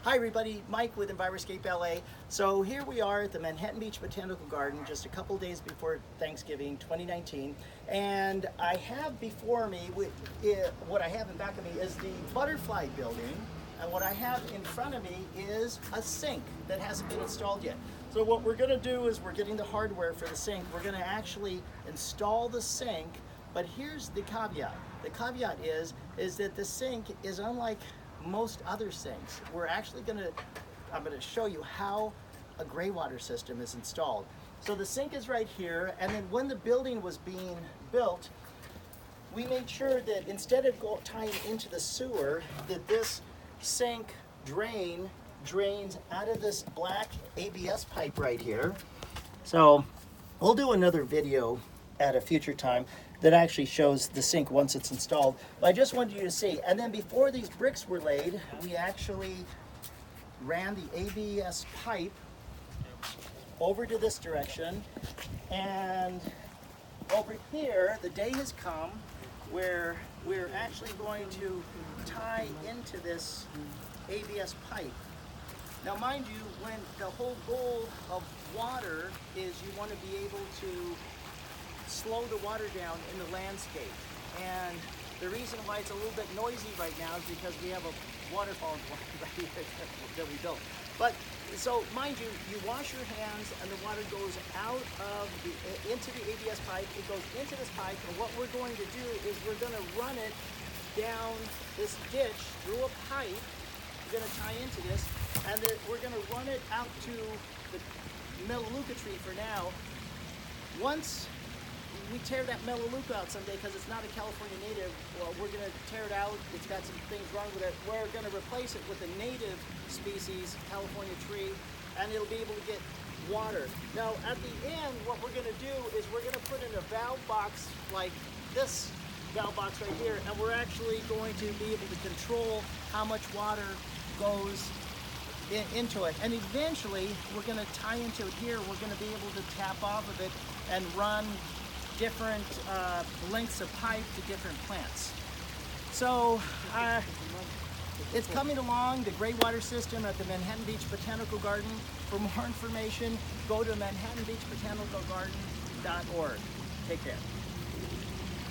Hi everybody, Mike with Enviroscape LA. So here we are at the Manhattan Beach Botanical Garden just a couple days before Thanksgiving 2019, and I have before me, what I have in back of me is the butterfly building, and what I have in front of me is a sink that hasn't been installed yet. So what we're going to do is we're getting the hardware for the sink. We're going to actually install the sink, but here's the caveat. The caveat is that the sink is unlike most other sinks. I'm gonna show you how a gray water system is installed. So the sink is right here, and then when the building was being built, we made sure that instead of tying into the sewer, that this sink drains out of this black ABS pipe right here. So we'll do another video at a future time that actually shows the sink once it's installed. But I just wanted you to see. And then before these bricks were laid, we actually ran the ABS pipe over to this direction. And over here, the day has come where we're actually going to tie into this ABS pipe. Now mind you, when the whole goal of water is you want to be able to slow the water down in the landscape. And the reason why it's a little bit noisy right now is because we have a waterfall right here that we built. But so mind you, you wash your hands and the water goes out of into the ABS pipe. It goes into this pipe, and what we're going to do is we're going to run it down this ditch through a pipe. We're going to tie into this, and then we're going to run it out to the melaleuca tree for now. Once we tear that melaleuca out someday, because it's not a California native, well, we're going to tear it out. It's got some things wrong with it. We're going to replace it with a native species, California tree, and it'll be able to get water. Now, at the end, what we're going to do is we're going to put in a valve box like this valve box right here, and we're actually going to be able to control how much water goes into it. And eventually, we're going to tie into it here. We're going to be able to tap off of it and run different lengths of pipe to different plants. So it's coming along, the gray water system at the Manhattan Beach Botanical Garden. For more information, go to manhattanbeachbotanicalgarden.org. Take care.